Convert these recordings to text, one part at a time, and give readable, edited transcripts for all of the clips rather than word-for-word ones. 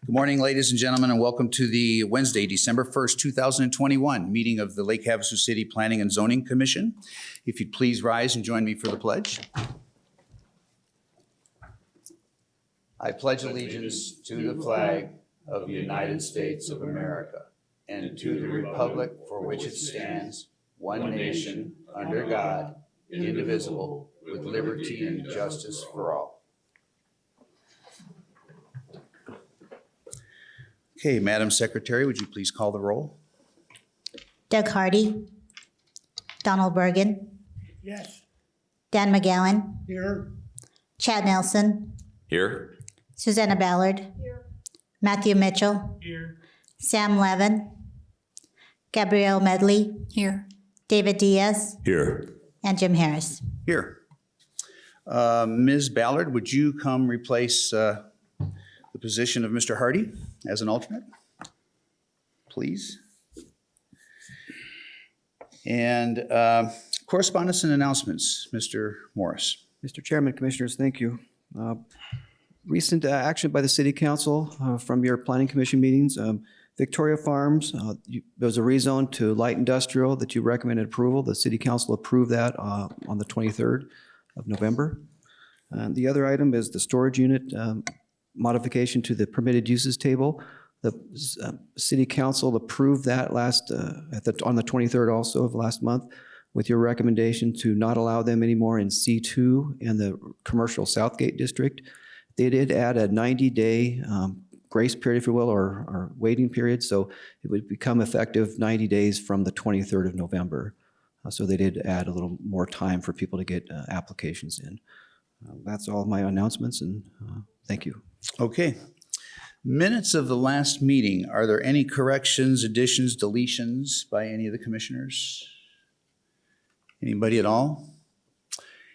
Good morning, ladies and gentlemen, and welcome to the Wednesday, December 1st, 2021 meeting of the Lake Havasu City Planning and Zoning Commission. If you'd please rise and join me for the pledge. I pledge allegiance to the flag of the United States of America and to the republic for which it stands, one nation, under God, indivisible, with liberty and justice for all. Okay, Madam Secretary, would you please call the roll? Doug Hardy. Donald Bergen. Yes. Dan McGowan. Here. Chad Nelson. Here. Susanna Ballard. Here. Matthew Mitchell. Here. Sam Levin. Gabrielle Medley. Here. David Diaz. Here. And Jim Harris. Here. Ms. Ballard, would you come replace the position of Mr. Hardy as an alternate, please? And correspondence and announcements, Mr. Morris. Mr. Chairman, Commissioners, thank you. Recent action by the City Council from your Planning Commission meetings. Victoria Farms, there was a rezone to light industrial that you recommended approval. The City Council approved that on the 23rd of November. The other item is the storage unit modification to the permitted uses table. The City Council approved that on the 23rd also of last month with your recommendation to not allow them anymore in C2 and the commercial Southgate district. They did add a 90-day grace period, if you will, or waiting period, so it would become effective 90 days from the 23rd of November. So they did add a little more time for people to get applications in. That's all my announcements, and thank you. Okay. Minutes of the last meeting. Are there any corrections, additions, deletions by any of the commissioners? Anybody at all?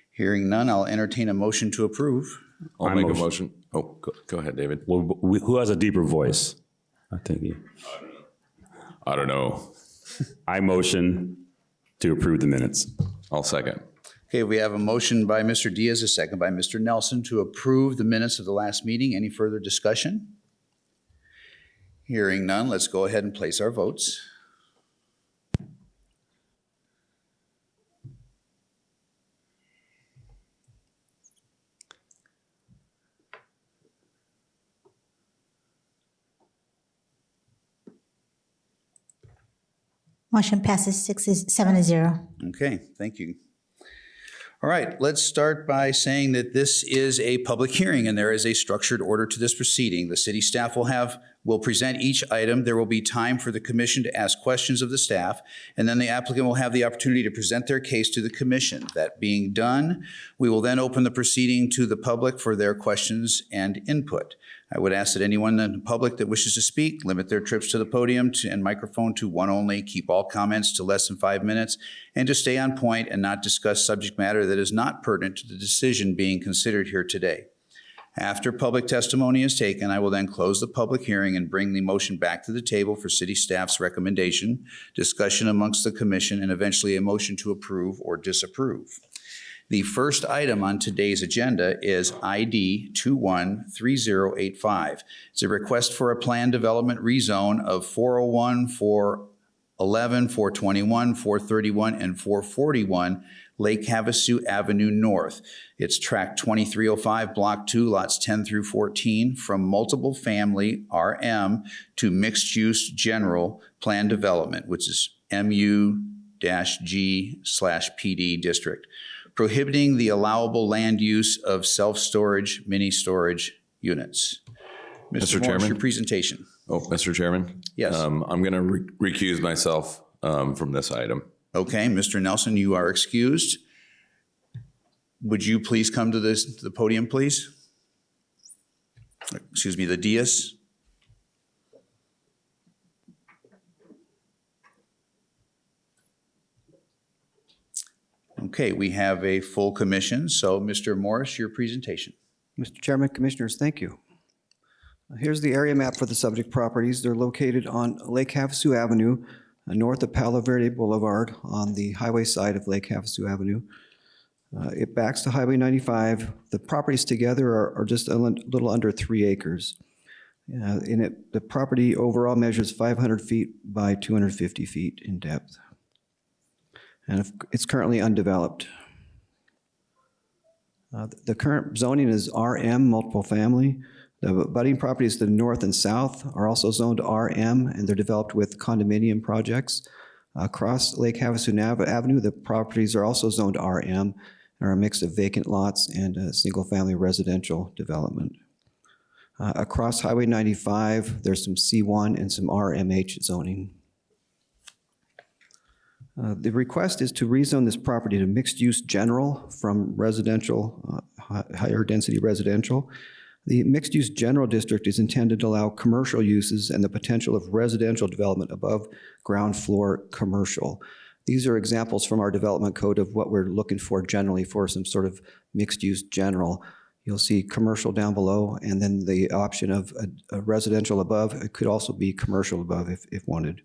Hearing none, I'll entertain a motion to approve. I'll make a motion. Oh, go ahead, David. Well, who has a deeper voice? I think you. I don't know. I motion to approve the minutes. I'll second. Okay, we have a motion by Mr. Diaz, a second by Mr. Nelson to approve the minutes of the last meeting. Any further discussion? Hearing none, let's go ahead and place our votes. Motion passes 7-0. Okay, thank you. All right, let's start by saying that this is a public hearing and there is a structured order to this proceeding. The city staff will present each item. There will be time for the commission to ask questions of the staff, and then the applicant will have the opportunity to present their case to the commission. That being done, we will then open the proceeding to the public for their questions and input. I would ask that anyone in the public that wishes to speak limit their trips to the podium and microphone to one only, keep all comments to less than 5 minutes, and to stay on point and not discuss subject matter that is not pertinent to the decision being considered here today. After public testimony is taken, I will then close the public hearing and bring the motion back to the table for city staff's recommendation, discussion amongst the commission, and eventually a motion to approve or disapprove. The first item on today's agenda is ID 213085. It's a request for a plan development rezone of 401, 411, 421, 431, and 441 Lake Havasu Avenue North. It's tract 2305, block 2, lots 10 through 14, from multiple family RM to mixed use general plan development, which is MU-G/PD district, prohibiting the allowable land use of self-storage, mini-storage units. Mr. Morris, Chairman? your presentation. Oh, Mr. Chairman? Yes. I'm going to recuse myself from this item. Okay, Mr. Nelson, you are excused. Would you please come to the podium, please? Excuse me, the dais. Okay, we have a full commission. So, Mr. Morris, your presentation. Mr. Chairman, Commissioners, thank you. Here's the area map for the subject properties. They're located on Lake Havasu Avenue, north of Palo Verde Boulevard on the highway side of Lake Havasu Avenue. It backs to Highway 95. The properties together are just a little under 3 acres. In it, the property overall measures 500 feet by 250 feet in depth. And it's currently undeveloped. The current zoning is RM, multiple family. The abutting properties to the north and south are also zoned RM, and they're developed with condominium projects. Across Lake Havasu Avenue, the properties are also zoned RM and are a mix of vacant lots and single-family residential development. Across Highway 95, there's some C1 and some RMH zoning. The request is to rezone this property to mixed-use general from residential, higher density residential. The mixed-use general district is intended to allow commercial uses and the potential of residential development above ground floor commercial. These are examples from our development code of what we're looking for generally for some sort of mixed-use general. You'll see commercial down below, and then the option of a residential above. It could also be commercial above if wanted.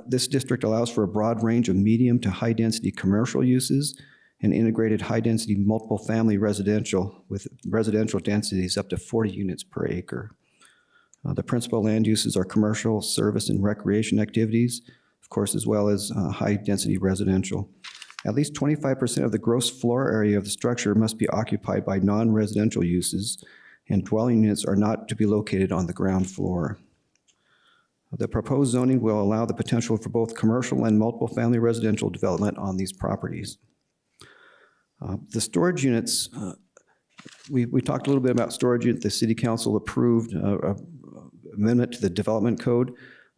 This district allows for a broad range of medium to high density commercial uses and integrated high density multiple family residential with residential densities up to 40 units per acre. The principal land uses are commercial, service, and recreation activities, of course, as well as high density residential. At least 25% of the gross floor area of the structure must be occupied by non-residential uses, and dwelling units are not to be located on the ground floor. The proposed zoning will allow the potential for both commercial and multiple family residential development on these properties. The storage units, we talked a little bit about storage units. The City Council approved an amendment to the development code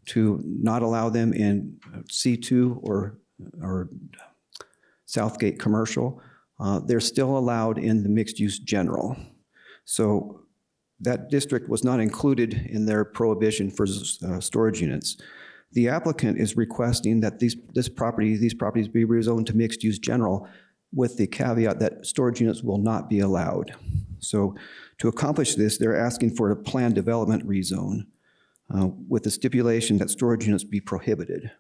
to not allow them in C2 or Southgate commercial. They're still allowed in the mixed-use general. So that district was not included in their prohibition for storage units. The applicant is requesting that these properties be rezoned to mixed-use general with the caveat that storage units will not be allowed. So to accomplish this, they're asking for a planned development rezone with the stipulation that storage units be prohibited.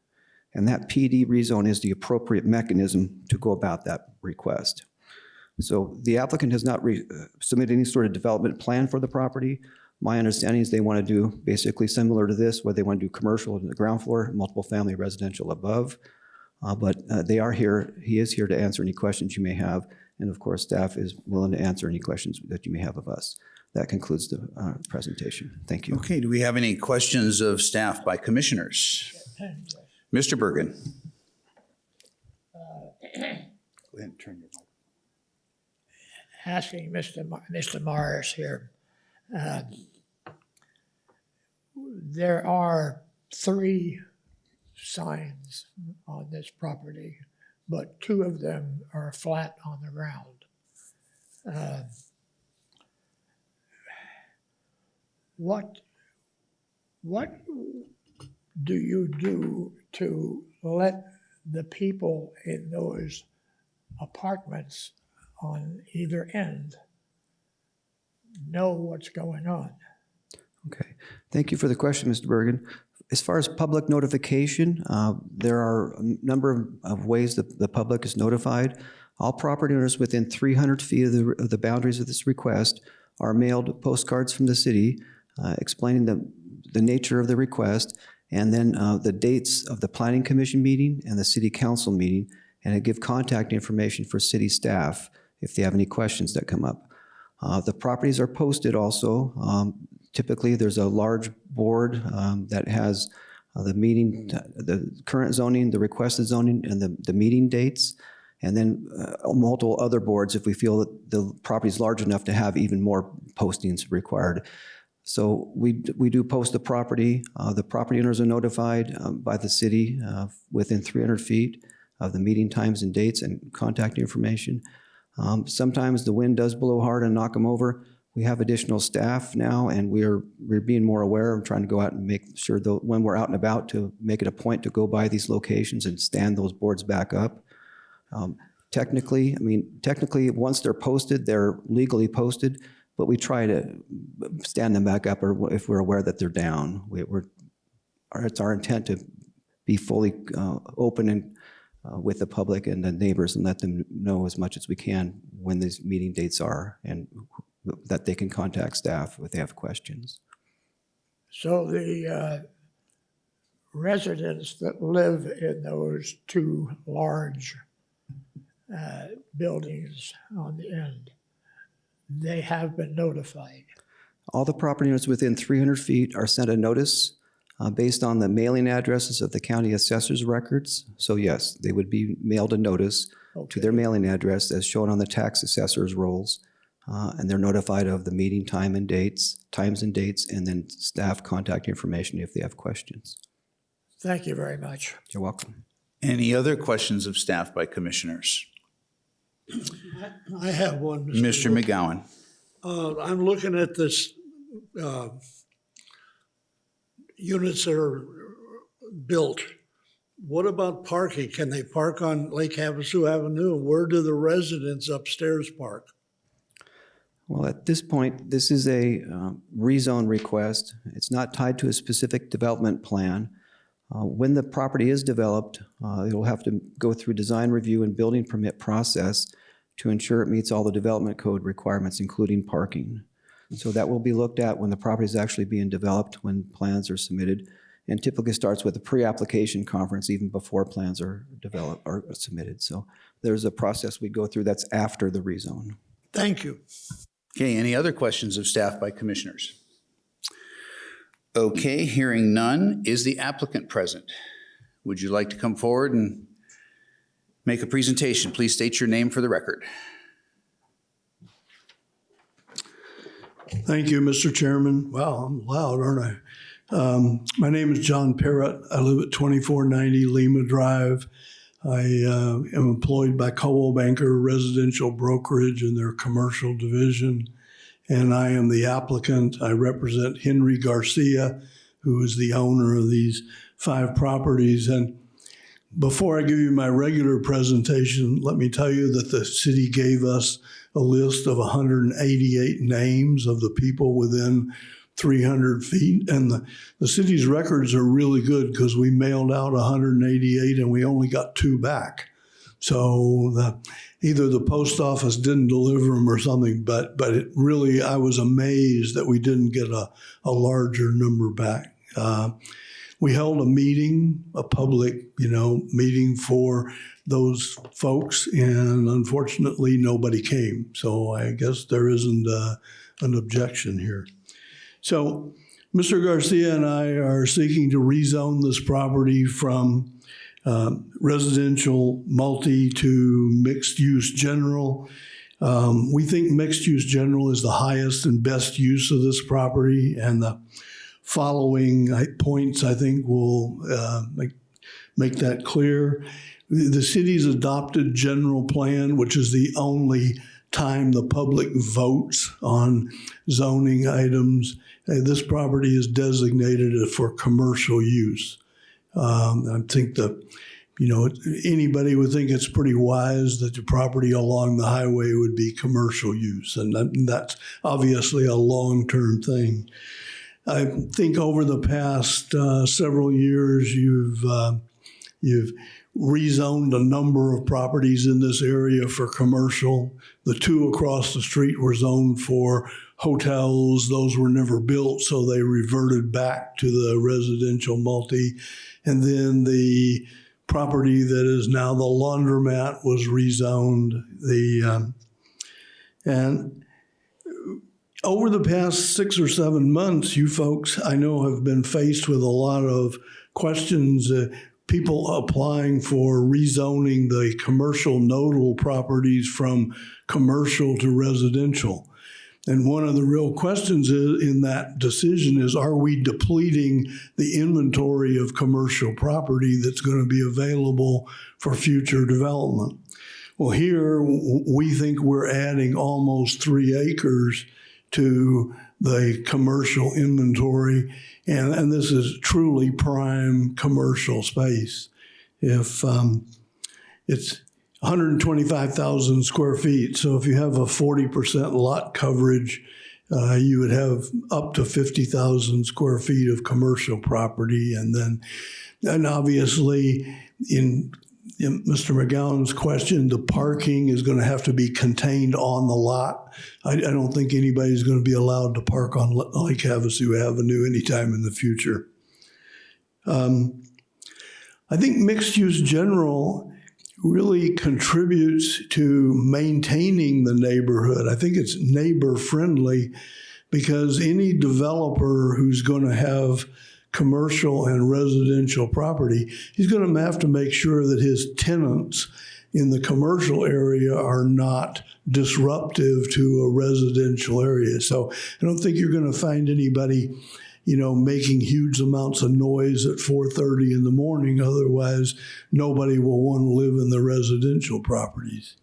And that PD rezone is the appropriate mechanism to go about that request. So the applicant has not submitted any sort of development plan for the property. My understanding is they want to do basically similar to this, where they want to do commercial on the ground floor, multiple family residential above. But they are here. He is here to answer any questions you may have. And of course, staff is willing to answer any questions that you may have of us. That concludes the presentation. Thank you. Okay, do we have any questions of staff by commissioners? Mr. Bergen. Go ahead and turn your mic. Asking Mr. Morris here. There are 3 signs on this property, but 2 of them are flat on the ground. What do you do to let the people in those apartments on either end know what's going on? Okay, thank you for the question, Mr. Bergen. As far as public notification, there are a number of ways that the public is notified. All property owners within 300 feet of the boundaries of this request are mailed postcards from the city explaining the nature of the request, and then the dates of the Planning Commission meeting and the City Council meeting, and it gives contact information for city staff if they have any questions that come up. The properties are posted also. Typically, there's a large board that has the current zoning, the requested zoning, and the meeting dates, and then multiple other boards if we feel that the property is large enough to have even more postings required. So we do post the property. The property owners are notified by the city within 300 feet of the meeting times and dates and contact information. Sometimes the wind does blow hard and knock them over. We have additional staff now, and we're being more aware of trying to go out and make sure that when we're out and about to make it a point to go by these locations and stand those boards back up. Technically, once they're posted, they're legally posted, but we try to stand them back up, or if we're aware that they're down. It's our intent to be fully open and with the public and the neighbors and let them know as much as we can when these meeting dates are and that they can contact staff if they have questions. So the residents that live in those two large buildings on the end, they have been notified. All the property owners within 300 feet are sent a notice based on the mailing addresses of the county assessor's records. So yes, they would be mailed a notice to their mailing address as shown on the tax assessor's rolls. And they're notified of the meeting times and dates, and then staff contact information if they have questions. Thank you very much. You're welcome. Any other questions of staff by commissioners? I have one, Mr. McGowan. I'm looking at this units that are built. What about parking? Can they park on Lake Havasu Avenue? Where do the residents upstairs park? Well, at this point, this is a rezone request. It's not tied to a specific development plan. When the property is developed, it'll have to go through design review and building permit process to ensure it meets all the development code requirements, including parking. So that will be looked at when the property is actually being developed, when plans are submitted, and typically starts with a pre-application conference even before plans are developed or submitted. So there's a process we go through that's after the rezone. Thank you. Okay, any other questions of staff by commissioners? Okay, hearing none, is the applicant present? Would you like to come forward and make a presentation? Please state your name for the record. Thank you, Mr. Chairman. Wow, I'm loud, aren't I? My name is John Parrott. I live at 2490 Lima Drive. I am employed by Coldwell Banker Residential Brokerage in their commercial division, and I am the applicant. I represent Henry Garcia, who is the owner of these 5 properties. And before I give you my regular presentation, let me tell you that the city gave us a list of 188 names of the people within 300 feet. And the city's records are really good because we mailed out 188 and we only got 2 back. So either the post office didn't deliver them or something, but it really, I was amazed that we didn't get a larger number back. We held a meeting, a public, meeting for those folks, and unfortunately nobody came. So I guess there isn't an objection here. So Mr. Garcia and I are seeking to rezone this property from residential multi to mixed use general. We think mixed use general is the highest and best use of this property, and the following points I think will make that clear. The city's adopted general plan, which is the only time the public votes on zoning items. This property is designated for commercial use. I think that, anybody would think it's pretty wise that the property along the highway would be commercial use, and that's obviously a long-term thing. I think over the past several years, you've rezoned a number of properties in this area for commercial. The 2 across the street were zoned for hotels. Those were never built, so they reverted back to the residential multi. And then the property that is now the laundromat was rezoned. And over the past 6 or 7 months, you folks, I know, have been faced with a lot of questions, people applying for rezoning the commercial nodal properties from commercial to residential. And one of the real questions in that decision is, are we depleting the inventory of commercial property that's going to be available for future development? Well, here we think we're adding almost 3 acres to the commercial inventory, and this is truly prime commercial space. If it's 125,000 square feet, so if you have a 40% lot coverage, you would have up to 50,000 square feet of commercial property, and obviously in Mr. McGowan's question, the parking is going to have to be contained on the lot. I don't think anybody's going to be allowed to park on Lake Havasu Avenue anytime in the future. I think mixed use general really contributes to maintaining the neighborhood. I think it's neighbor friendly because any developer who's going to have commercial and residential property, he's going to have to make sure that his tenants in the commercial area are not disruptive to a residential area. So I don't think you're going to find anybody, making huge amounts of noise at 4:30 in the morning. Otherwise, nobody will want to live in the residential properties.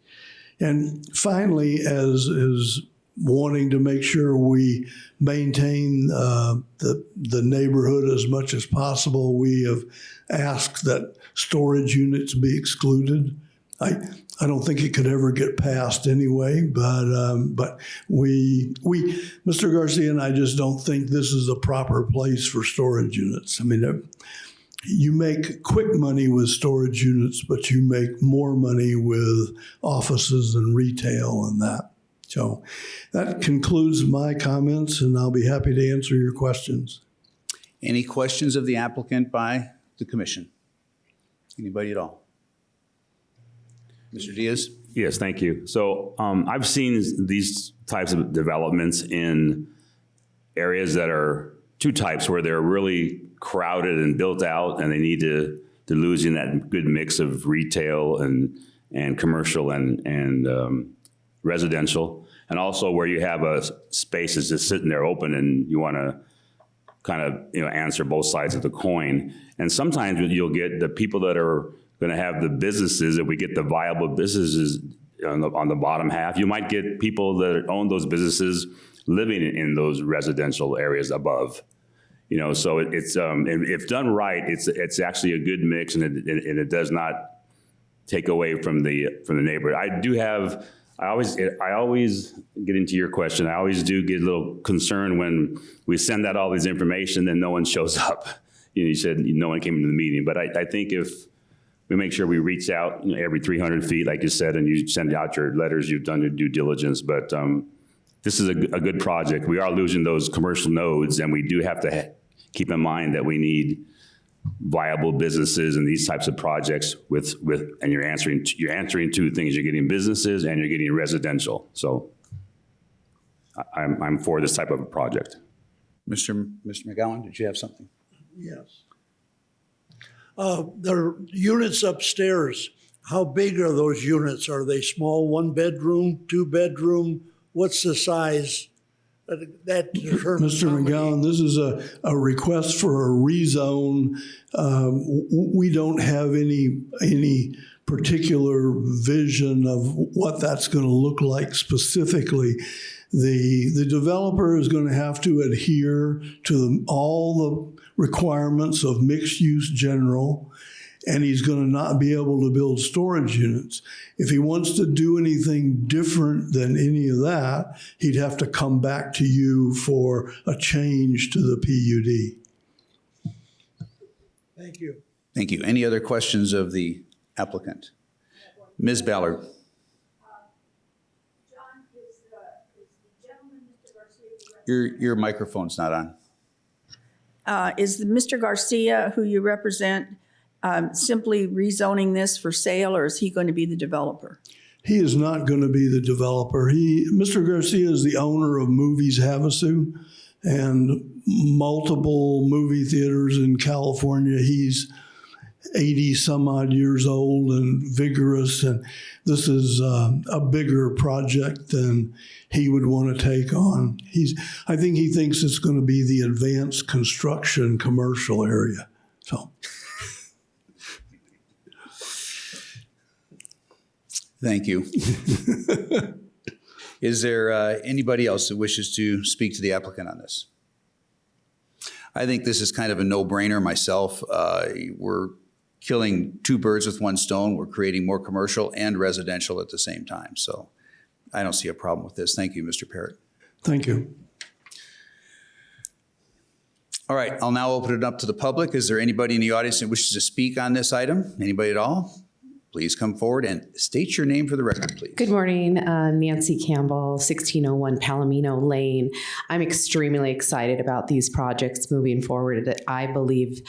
And finally, as wanting to make sure we maintain the neighborhood as much as possible, we have asked that storage units be excluded. I don't think it could ever get passed anyway, but we Mr. Garcia and I just don't think this is the proper place for storage units. I mean, you make quick money with storage units, but you make more money with offices and retail and that. So that concludes my comments, and I'll be happy to answer your questions. Any questions of the applicant by the commission? Anybody at all? Mr. Diaz? Yes, thank you. So I've seen these types of developments in areas that are two types where they're really crowded and built out, and they need to losing that good mix of retail and commercial and residential, and also where you have a space that's just sitting there open and you want to kind of answer both sides of the coin. And sometimes you'll get the people that are going to have the businesses, if we get the viable businesses on the bottom half, you might get people that own those businesses living in those residential areas above. So it's if done right, it's actually a good mix, and it does not take away from the neighborhood. I always get into your question. I always do get a little concerned when we send out all these information and no one shows up. You said no one came to the meeting, but I think if we make sure we reach out every 300 feet, like you said, and you send out your letters, you've done your due diligence. But this is a good project. We are losing those commercial nodes, and we do have to keep in mind that we need viable businesses and these types of projects and you're answering two things. You're getting businesses and you're getting residential. So I'm for this type of a project. Mr. McGowan, did you have something? Yes. There are units upstairs. How big are those units? Are they small, 1 bedroom, 2 bedroom? What's the size? That determines. Mr. McGowan, this is a request for a rezone. We don't have any particular vision of what that's going to look like specifically. The developer is going to have to adhere to all the requirements of mixed use general, and he's going to not be able to build storage units. If he wants to do anything different than any of that, he'd have to come back to you for a change to the PUD. Thank you. Thank you. Any other questions of the applicant? Ms. Ballard. John, is the gentleman, Mr. Garcia? Your microphone's not on. Is Mr. Garcia, who you represent, simply rezoning this for sale, or is he going to be the developer? He is not going to be the developer. Mr. Garcia is the owner of Movies Havasu and multiple movie theaters in California. He's 80 some odd years old and vigorous, and this is a bigger project than he would want to take on. I think he thinks it's going to be the advanced construction commercial area. So. Thank you. Is there anybody else that wishes to speak to the applicant on this? I think this is kind of a no-brainer myself. We're killing two birds with one stone. We're creating more commercial and residential at the same time. So I don't see a problem with this. Thank you, Mr. Parrott. Thank you. All right, I'll now open it up to the public. Is there anybody in the audience that wishes to speak on this item? Anybody at all? Please come forward and state your name for the record, please. Good morning, Nancy Campbell, 1601 Palomino Lane. I'm extremely excited about these projects moving forward. I believe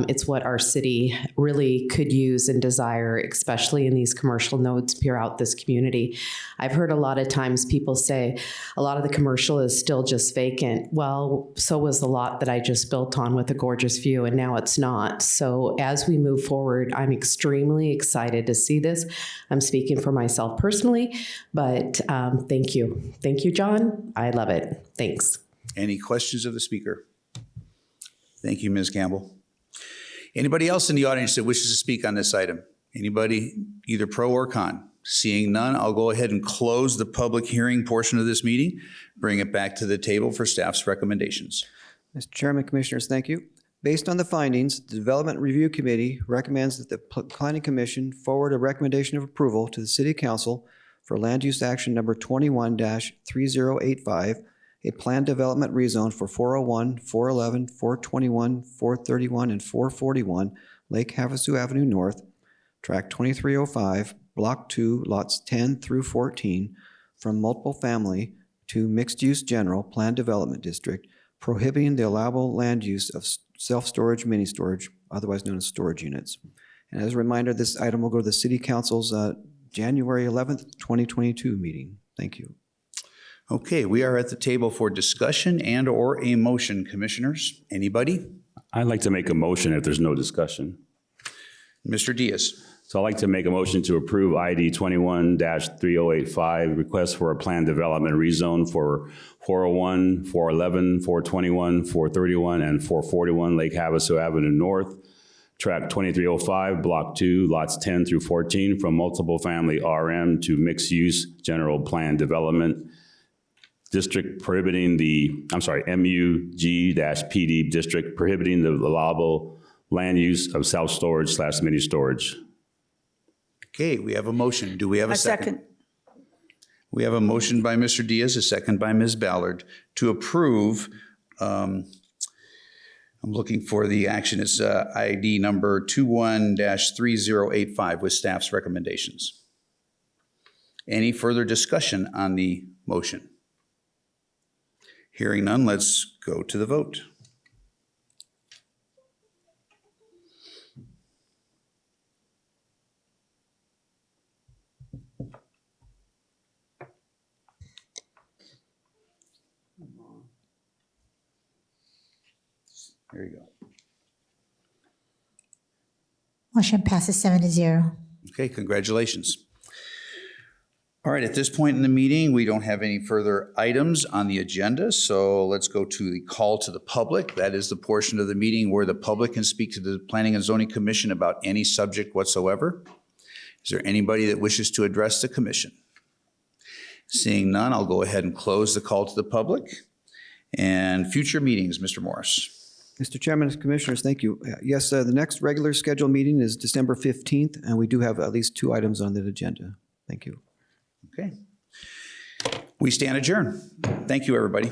it's what our city really could use and desire, especially in these commercial nodes throughout this community. I've heard a lot of times people say a lot of the commercial is still just vacant. Well, so was the lot that I just built on with a gorgeous view, and now it's not. So as we move forward, I'm extremely excited to see this. I'm speaking for myself personally, but thank you. Thank you, John. I love it. Thanks. Any questions of the speaker? Thank you, Ms. Campbell. Anybody else in the audience that wishes to speak on this item? Anybody, either pro or con? Seeing none, I'll go ahead and close the public hearing portion of this meeting, bring it back to the table for staff's recommendations. Mr. Chairman, Commissioners, thank you. Based on the findings, the Development Review Committee recommends that the Planning Commission forward a recommendation of approval to the City Council for Land Use Action Number 21-3085, a planned development rezone for 401, 411, 421, 431, and 441 Lake Havasu Avenue North, Tract 2305, Block 2, Lots 10 through 14, from multiple family to mixed-use general planned development district, prohibiting the allowable land use of self-storage, mini-storage, otherwise known as storage units. And as a reminder, this item will go to the City Council's January 11th, 2022 meeting. Thank you. Okay, we are at the table for discussion and or a motion, commissioners. Anybody? I'd like to make a motion if there's no discussion. Mr. Diaz. So I'd like to make a motion to approve ID 21-3085, request for a planned development rezone for 401, 411, 421, 431, and 441 Lake Havasu Avenue North, Tract 2305, Block 2, Lots 10 through 14, from multiple family RM to mixed-use general plan development district prohibiting the, MUG-PD district prohibiting the allowable land use of self-storage / mini storage. Okay, we have a motion. Do we have a second? We have a motion by Mr. Diaz, a second by Ms. Ballard to approve. I'm looking for the action. It's ID number 21-3085 with staff's recommendations. Any further discussion on the motion? Hearing none, let's go to the vote. There you go. Motion passes 7-0. Okay, congratulations. All right, at this point in the meeting, we don't have any further items on the agenda, so let's go to the call to the public. That is the portion of the meeting where the public can speak to the Planning and Zoning Commission about any subject whatsoever. Is there anybody that wishes to address the commission? Seeing none, I'll go ahead and close the call to the public. And future meetings, Mr. Morris. Mr. Chairman, Commissioners, thank you. Yes, the next regular scheduled meeting is December 15th, and we do have at least 2 items on the agenda. Thank you. Okay. We stand adjourned. Thank you, everybody.